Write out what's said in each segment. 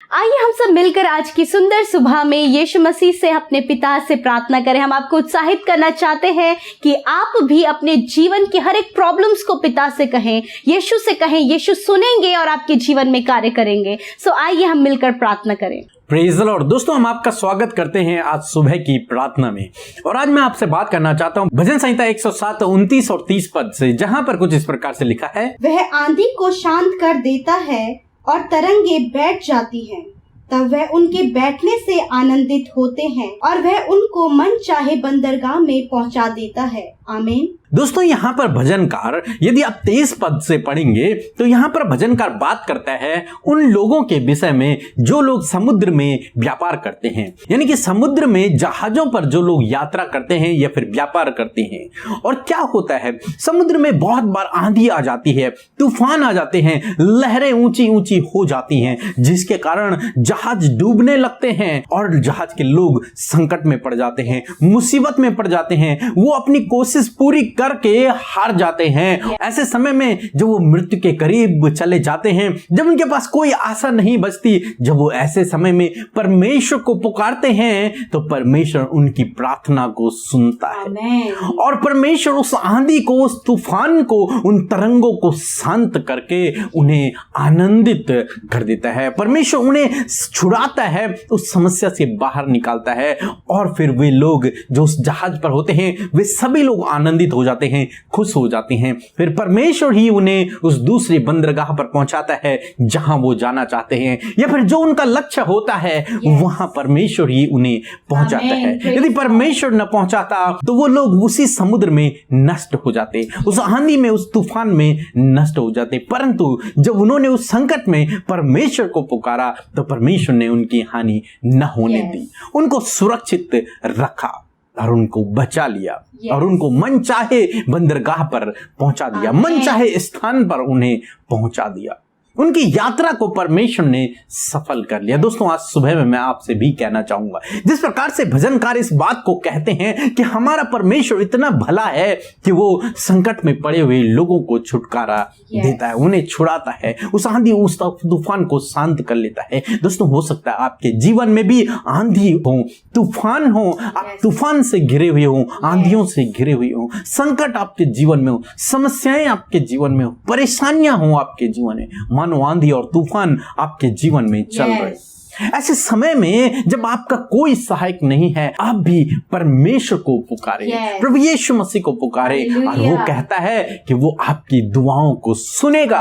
आइए हम सब मिलकर आज की सुंदर सुबह में यीशु मसीह से अपने पिता से प्रार्थना करें। हम आपको उत्साहित करना चाहते हैं कि आप भी अपने जीवन की हर एक प्रॉब्लम्स को पिता से कहें, यीशु से कहें। यीशु सुनेंगे और आपके जीवन में कार्य करेंगे। सो आइए हम मिलकर प्रार्थना करें। Praise the Lord. दोस्तों, हम आपका स्वागत करते हैं आज सुबह की प्रार्थना में। और आज मैं आपसे बात करना चाहता हूं भजन संहिता 107 29 और 30 पद से, जहां पर कुछ इस प्रकार से लिखा है। वह आंधी को शांत कर देता है और तरंगे बैठ जाती हैं, तब वह उनके बैठने से आनंदित होते हैं और वह उनको मन चाहे बंदरगाह में पहुंचा देता है। आमीन। दोस्तों, यहाँ पर भजनकार, यदि आप 23 पद से पढ़ेंगे तो यहाँ पर भजनकार बात करता है उन लोगों के विषय में जो लोग समुद्र में व्यापार करते हैं, यानी कि समुद्र में जहाजों पर जो लोग यात्रा करते हैं या फिर व्यापार करते हैं। और क्या होता है, समुद्र में बहुत बार आंधी आ जाती है, तूफान आ जाते हैं, लहरें ऊंची ऊंची हो जाती हैं, जिसके कारण जहाज डूबने लगते हैं और जहाज के लोग संकट में पड़ जाते हैं, मुसीबत में पड़ जाते हैं। वो अपनी कोशिश पूरी करके हार जाते हैं। ऐसे समय में जब वो मृत्यु के करीब चले जाते हैं, जब उनके पास कोई आशा नहीं बचती, जब वो ऐसे समय में परमेश्वर को पुकारते हैं तो परमेश्वर उनकी प्रार्थना को सुनता है और परमेश्वर उस आंधी को, उस तूफान को, उन तरंगों को शांत करके उन्हें आनंदित कर देता है। परमेश्वर उन्हें छुड़ाता है, उस समस्या से बाहर निकालता है और फिर वे लोग जो उस जहाज पर होते हैं वे सभी लोग आनंदित हो जाते हैं, खुश हो जाते हैं। फिर परमेश्वर ही उन्हें उस दूसरी बंदरगाह पर पहुंचाता है जहां वो जाना चाहते हैं, या फिर जो उनका लक्ष्य होता है वहां परमेश्वर ही उन्हें पहुंचाता है। यदि परमेश्वर न पहुंचाता तो वो लोग उसी समुद्र में नष्ट हो जाते, उस आंधी में, उस तूफान में नष्ट हो जाते। परंतु जब उन्होंने उस संकट में परमेश्वर को पुकारा तो परमेश्वर ने उनकी हानि न होने दी, उनको सुरक्षित रखा और उनको बचा लिया और उनको मन चाहे बंदरगाह पर पहुंचा दिया, मन चाहे स्थान पर उन्हें पहुंचा दिया। उनकी यात्रा को परमेश्वर ने सफल कर लिया। दोस्तों, आज सुबह में मैं आपसे भी कहना चाहूंगा, जिस प्रकार से भजनकार इस बात को कहते हैं कि हमारा परमेश्वर इतना भला है कि वो संकट में पड़े हुए लोगों को छुटकारा देता है, उन्हें छुड़ाता है, उस आंधी, उस तूफान को शांत कर लेता है। दोस्तों, हो सकता है आपके जीवन में भी आंधी हो, तूफान हो, आप तूफान से घिरे हुए हो, आंधियों से घिरे हुए हो, संकट आपके जीवन में हो, समस्याएं आपके जीवन में हो, परेशानियां हो आपके जीवन में, मानो आंधी और तूफान आपके जीवन में चल रहे। ऐसे समय में जब आपका कोई सहायक नहीं है, आप भी परमेश्वर को पुकारे, प्रभु यीशु मसीह को पुकारे और वो कहता है कि वो आपकी दुआओं को सुनेगा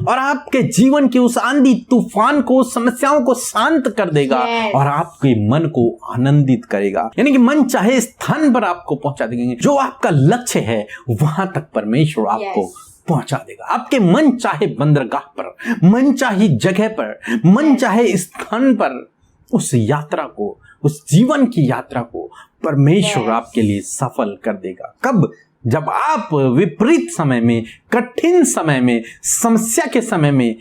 और आपके जीवन की उस आंधी तूफान को, समस्याओं को शांत कर देगा और आपके मन को आनंदित करेगा, यानी कि मन चाहे स्थान पर आपको पहुंचा देंगे। जो आपका लक्ष्य है वहां तक परमेश्वर आपको पहुंचा देगा। आपके मन चाहे बंदरगाह पर, मन चाहे जगह पर, मन चाहे स्थान पर, उस यात्रा को, उस जीवन की यात्रा को परमेश्वर आपके लिए सफल कर देगा। कब? जब आप विपरीत समय में, कठिन समय में, समस्या के समय में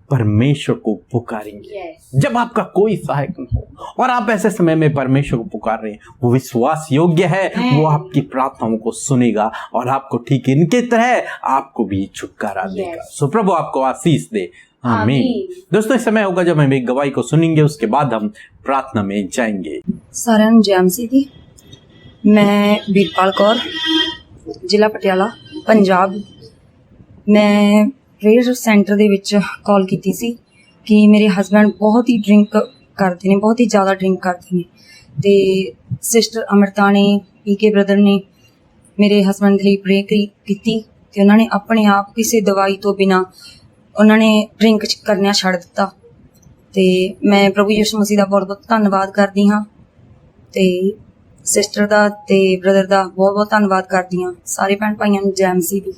परमेश्वर को पुकारेंगे। जब आपका कोई सहायक न हो और आप ऐसे समय में परमेश्वर को पुकार रहे हैं, वो विश्वास योग्य है, वो आपकी प्रार्थनाओं को सुनेगा और आपको ठीक इनके तरह आपको भी छुटकारा देगा। सो प्रभु आपको आशीष दे। आमीन। दोस्तों, इस समय होगा जब हम एक गवाही को सुनेंगे, उसके बाद हम प्रार्थना में जाएंगे। साਰਿਆਂ ਨੂੰ ਜੈ ਮਸੀਹ ਦੀ। मैं वीरपाल कौर, ਜ਼ਿਲ੍ਹਾ ਪਟਿਆਲਾ, ਪੰਜਾਬ। मैं प्रेयर सेंटर ਦੇ ਵਿੱਚ ਕਾਲ ਕੀਤੀ ਸੀ ਕਿ ਮੇਰੇ ਹਸਬੈਂਡ ਬਹੁਤ ਹੀ ਡਰਿੰਕ ਕਰਦੇ ਨੇ, ਬਹੁਤ ਹੀ ਜ਼ਿਆਦਾ ਡਰਿੰਕ ਕਰਦੇ ਨੇ, ਤੇ ਸਿਸਟਰ ਅਮਰਤਾ ਨੇ, ਪੀਕੇ ਬ੍ਰਦਰ ਨੇ ਮੇਰੇ ਹਸਬੈਂਡ ਦੇ ਲਈ ਪ੍ਰੇ ਕੀਤੀ ਤੇ ਉਹਨਾਂ ਨੇ ਆਪਣੇ ਆਪ ਕਿਸੇ ਦਵਾਈ ਤੋਂ ਬਿਨਾਂ ਉਹਨਾਂ ਨੇ ਡਰਿੰਕ ਕਰਨਾ ਛੱਡ ਦਿੱਤਾ। ਤੇ ਮੈਂ ਪ੍ਰਭੂ ਯਿਸੂ ਮਸੀਹ ਦਾ ਬਹੁਤ ਬਹੁਤ ਧੰਨਵਾਦ ਕਰਦੀ ਹਾਂ ਤੇ ਸਿਸਟਰ ਦਾ ਤੇ ਬ੍ਰਦਰ ਦਾ ਬਹੁਤ ਬਹੁਤ ਧੰਨਵਾਦ ਕਰਦੀ ਹਾਂ। ਸਾਰੇ ਭੈਣ ਭਾਈਆਂ ਨੂੰ ਜੈ ਮਸੀਹ ਦੀ।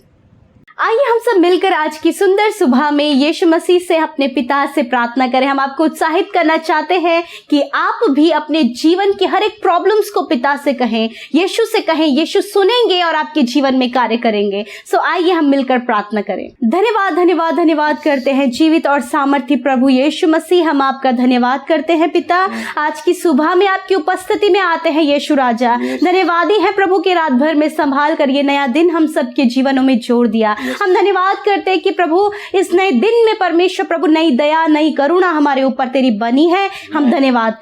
आइए हम सब मिलकर आज की सुंदर सुबह में यीशु मसीह से अपने पिता से प्रार्थना करें। हम आपको उत्साहित करना चाहते हैं कि आप भी अपने जीवन की हर एक प्रॉब्लम्स को पिता से कहें, यीशु से कहें। यीशु सुनेंगे और आपके जीवन में कार्य करेंगे। सो आइए हम मिलकर प्रार्थना करें। धन्यवाद धन्यवाद धन्यवाद करते हैं जीवित और सामर्थ्य प्रभु यीशु मसीह, हम आपका धन्यवाद करते हैं पिता। आज की सुबह में आपकी उपस्थिति में आते हैं यीशु राजा। धन्यवादी है प्रभु के रात भर में संभाल कर ये नया दिन हम सबके जीवनों में जोड़ दिया। हम धन्यवाद करते हैं कि प्रभु इस नए दिन में परमेश्वर प्रभु नई दया नई करुणा हमारे ऊपर तेरी बनी है। हम धन्यवाद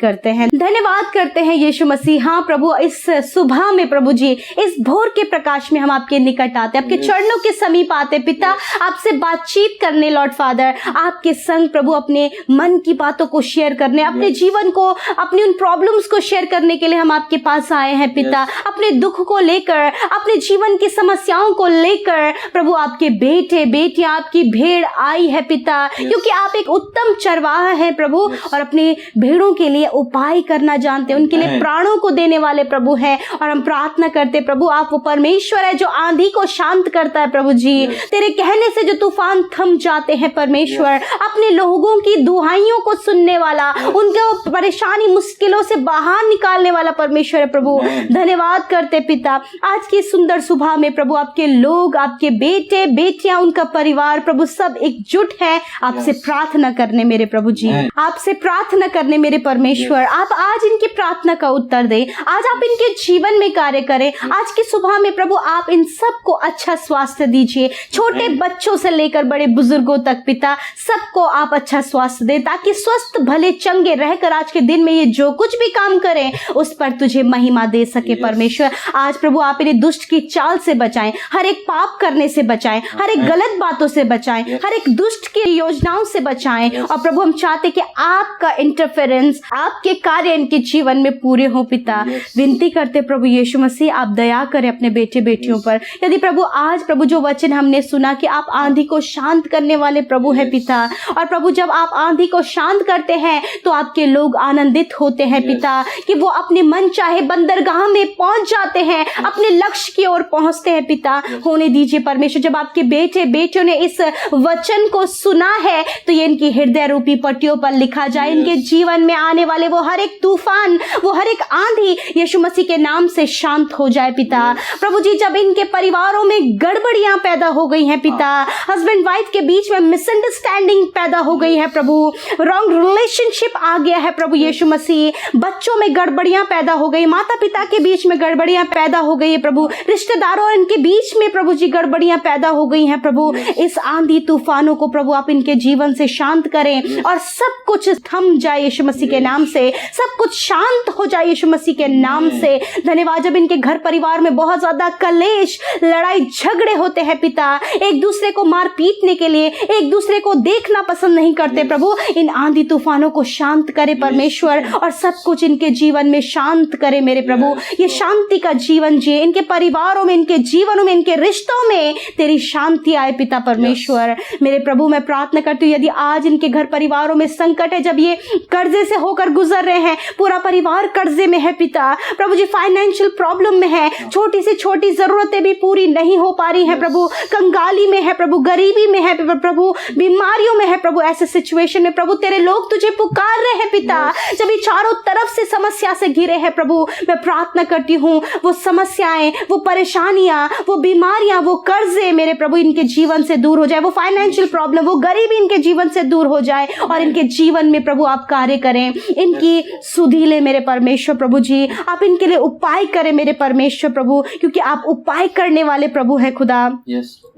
करते हैं यीशु मसीह। हाँ प्रभु, इस सुबह में प्रभु जी, इस भोर के प्रकाश में हम आपके निकट आते, आपके चरणों के समीप आते पिता, आपसे बातचीत करने लॉर्ड फादर, आपके संग प्रभु अपने मन की बातों को शेयर करने, अपने जीवन को, अपनी उन प्रॉब्लम्स को शेयर करने के लिए हम आपके पास आए हैं पिता। अपने दुख को लेकर, अपने जीवन की समस्याओं को लेकर प्रभु आपके बेटे बेटियां, आपकी भेड़ आई है पिता, क्योंकि आप एक उत्तम चरवाहा है प्रभु, और अपने भेड़ों के लिए उपाय करना जानते हैं, उनके लिए प्राणों को देने वाले प्रभु हैं। और हम प्रार्थना करते प्रभु, आप वो परमेश्वर है जो आंधी को शांत करता है प्रभु जी, तेरे कहने से जो तूफान थम जाते हैं परमेश्वर, अपने लोगों की दुहाइयों को सुनने वाला, उनके परेशानी मुश्किलों से बाहर निकालने वाला परमेश्वर है प्रभु। धन्यवाद करते पिता, आज की सुंदर सुबह में प्रभु आपके लोग, आपके बेटे बेटियां, उनका परिवार प्रभु सब एकजुट है आपसे प्रार्थना करने मेरे प्रभु जी, आपसे प्रार्थना करने मेरे परमेश्वर। आप आज इनकी प्रार्थना का उत्तर दे, आज आप इनके जीवन में कार्य करें। आज की सुबह में प्रभु आप इन सबको अच्छा स्वास्थ्य दीजिए, छोटे बच्चों से लेकर बड़े बुजुर्गों तक पिता, सबको आप अच्छा स्वास्थ्य दे, ताकि स्वस्थ भले चंगे रहकर आज के दिन में ये जो कुछ भी काम करें उस पर तुझे महिमा दे सके परमेश्वर। आज प्रभु आप इन्हें दुष्ट की चाल से बचाएं, हर एक पाप करने से बचाएं, हर एक गलत बातों से बचाएं, हर एक दुष्ट की योजनाओं से बचाएं। और प्रभु हम चाहते कि आपका इंटरफेरेंस, आपके कार्य इनके जीवन में पूरे हो पिता। विनती करते प्रभु यीशु मसीह, आप दया करें अपने बेटे बेटियों पर। यदि प्रभु आज प्रभु जो वचन हमने सुना कि आप आंधी को शांत करने वाले प्रभु है पिता, और प्रभु जब आप आंधी को शांत करते हैं तो आपके लोग आनंदित होते हैं पिता, कि वो अपने मन चाहे बंदरगाह में पहुंच जाते हैं, अपने लक्ष्य की ओर पहुंचते हैं पिता। होने दीजिए परमेश्वर, जब आपके बेटे बेटियों ने इस वचन को सुना है तो ये इनकी हृदय रूपी पट्टियों पर लिखा जाए। इनके जीवन में आने वाले वो हर एक तूफान, वो हर एक आंधी यीशु मसीह के नाम से शांत हो जाए पिता। प्रभु जी, जब इनके परिवारों में गड़बड़ियां पैदा हो गई हैं पिता, हस्बैंड वाइफ के बीच में मिसअंडरस्टैंडिंग पैदा हो गई है प्रभु, रॉन्ग रिलेशनशिप आ गया है प्रभु यीशु मसीह, बच्चों में गड़बड़ियां पैदा हो गई, माता पिता के बीच में गड़बड़ियां पैदा हो गई है प्रभु, रिश्तेदारों और इनके बीच में प्रभु जी गड़बड़ियां पैदा हो गई हैं प्रभु। इस आंधी तूफानों को प्रभु आप इनके जीवन से शांत करें और सब कुछ थम जाए यीशु मसीह के नाम से, सब कुछ शांत हो जाए यीशु मसीह के नाम से। धन्यवाद। जब इनके घर परिवार में बहुत ज्यादा कलेश, लड़ाई झगड़े होते हैं पिता, एक दूसरे को मार पीटने के लिए, एक दूसरे को देखना पसंद नहीं करते प्रभु, इन आंधी तूफानों को शांत करे परमेश्वर, और सब कुछ इनके जीवन में शांत करे मेरे प्रभु। ये शांति का जीवन जिए, इनके परिवारों में, इनके जीवनों में, इनके रिश्तों में तेरी शांति आए पिता परमेश्वर। मेरे प्रभु मैं प्रार्थना करती हूँ, यदि आज इनके घर परिवारों में संकट है, जब ये कर्जे से होकर गुजर रहे हैं, पूरा परिवार कर्जे में है पिता, प्रभु जी फाइनेंशियल प्रॉब्लम में है, छोटी से छोटी जरूरतें भी पूरी नहीं हो पा रही हैं प्रभु, कंगाली में है प्रभु, गरीबी में है प्रभु, बीमारियों में है प्रभु, ऐसे सिचुएशन में प्रभु तेरे लोग तुझे पुकार रहे हैं पिता। जब ये चारों तरफ से समस्या से घिरे हैं प्रभु, मैं प्रार्थना करती हूँ वो समस्याएं, वो परेशानियां, वो बीमारियां, वो कर्जे मेरे प्रभु इनके जीवन से दूर हो जाए, वो फाइनेंशियल प्रॉब्लम, वो गरीबी इनके जीवन से दूर हो जाए, और इनके जीवन में प्रभु आप कार्य करें, इनकी सुधि ले मेरे परमेश्वर प्रभु जी, आप इनके लिए उपाय करें मेरे परमेश्वर प्रभु, क्योंकि आप उपाय करने वाले प्रभु है खुदा।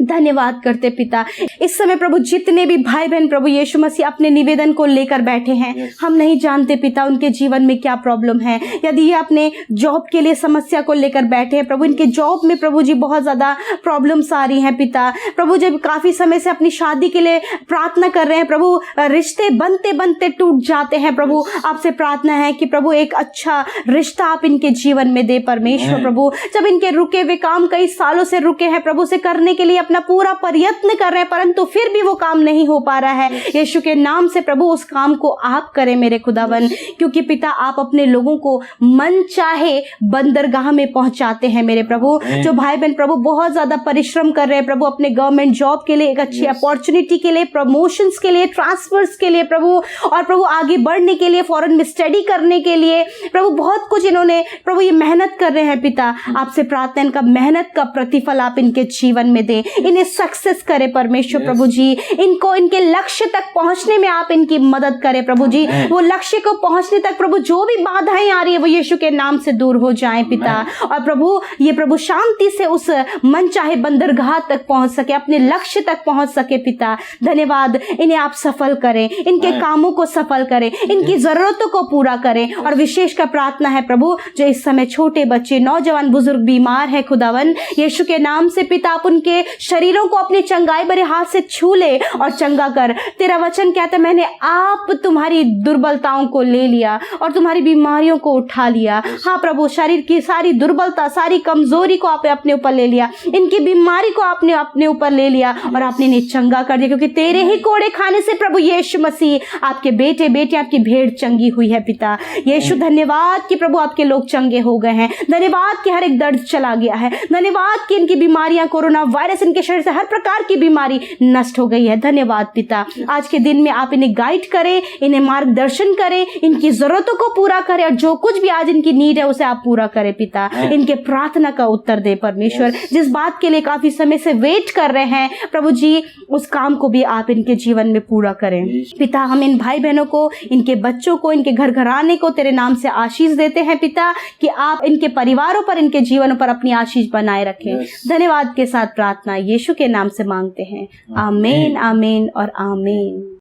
धन्यवाद करते पिता। इस समय प्रभु जितने भी भाई बहन प्रभु यीशु मसीह अपने निवेदन को लेकर बैठे हैं, हम नहीं जानते पिता उनके जीवन में क्या प्रॉब्लम है। यदि ये अपने जॉब के लिए समस्या को लेकर बैठे हैं प्रभु, इनके जॉब में प्रभु जी बहुत ज्यादा प्रॉब्लम्स आ रही हैं पिता, प्रभु जब काफी समय से अपनी शादी के लिए प्रार्थना कर रहे हैं प्रभु, रिश्ते बनते बनते टूट जाते हैं प्रभु, आपसे प्रार्थना है कि प्रभु एक अच्छा रिश्ता आप इनके जीवन में दे परमेश्वर प्रभु। जब इनके रुके हुए काम कई सालों से रुके हैं प्रभु, से करने के लिए अपना पूरा प्रयत्न कर रहे हैं, परंतु फिर भी वो काम नहीं हो पा रहा है, यीशु के नाम से प्रभु उस काम को आप करें मेरे खुदावन, क्योंकि पिता आप अपने लोगों को मन चाहे बंदरगाह में पहुंचाते हैं मेरे प्रभु। जो भाई बहन प्रभु बहुत ज्यादा परिश्रम कर रहे हैं प्रभु अपने गवर्नमेंट जॉब के लिए, एक अच्छी अपॉर्चुनिटी के लिए, प्रमोशंस के लिए, ट्रांसफर्स के लिए प्रभु, और प्रभु आगे बढ़ने के लिए, फॉरेन में स्टडी करने के लिए प्रभु, बहुत कुछ इन्होंने प्रभु ये मेहनत कर रहे हैं पिता, आपसे प्रार्थना इनका मेहनत का प्रतिफल आप इनके जीवन में दे, इन्हें सक्सेस करे परमेश्वर प्रभु जी, इनको इनके लक्ष्य तक पहुंचने में आप इनकी मदद करें प्रभु जी, वो लक्ष्य को पहुंचने तक प्रभु जो भी बाधाएं आ रही है वो यीशु के नाम से दूर हो जाएं पिता, और प्रभु ये प्रभु शांति से उस मन चाहे बंदरगाह तक तक पहुंच सके, अपने लक्ष्य तक पहुंच सके पिता। धन्यवाद, इन्हें आप सफल करें, इनके कामों को सफल करें, इनकी जरूरतों को पूरा करें। और विशेष का प्रार्थना है प्रभु, जो इस समय छोटे बच्चे, नौजवान, बुजुर्ग बीमार है खुदावन, यीशु के नाम से पिता आप उनके शरीरों को अपने चंगाई भरे हाथ से छू ले और चंगा कर। तेरा वचन कहता है, मैंने आप तुम्हारी दुर्बलताओं को ले लिया और तुम्हारी बीमारियों को उठा लिया। हाँ प्रभु, शरीर की सारी दुर्बलता, सारी कमजोरी को आपने अपने ऊपर ले लिया, इनकी बीमारी को आपने अपने ऊपर ले लिया और आपने इन्हें चंगा कर दिया, क्योंकि तेरे ही कोड़े खाने से प्रभु यीशु मसीह आपके बेटे बेटे, आपकी भेड़ चंगी हुई है पिता। यीशु धन्यवाद कि प्रभु आपके लोग चंगे हो गए हैं। धन्यवाद कि हर एक दर्द चला गया है। धन्यवाद कि इनकी बीमारियां, कोरोना वायरस, इनके शरीर से हर प्रकार की बीमारी नष्ट हो गई है। धन्यवाद पिता, आज के दिन में आप इन्हें गाइड करें, इन्हें मार्गदर्शन करें, इनकी जरूरतों को पूरा करें और जो कुछ भी आज इनकी नीड है उसे आप पूरा करें पिता। इनके प्रार्थना का उत्तर दे परमेश्वर। जिस बात के लिए काफी समय से वेट कर रहे हैं प्रभु जी, उस काम को भी आप इनके जीवन में पूरा करें पिता। हम इन भाई बहनों को, इनके बच्चों को, इनके घर घराने को तेरे नाम से आशीष देते हैं पिता, कि आप इनके परिवारों पर, इनके जीवनों पर अपनी आशीष बनाए रखें। धन्यवाद के साथ प्रार्थना यीशु के नाम से मांगते हैं। आमीन, आमीन और आमीन।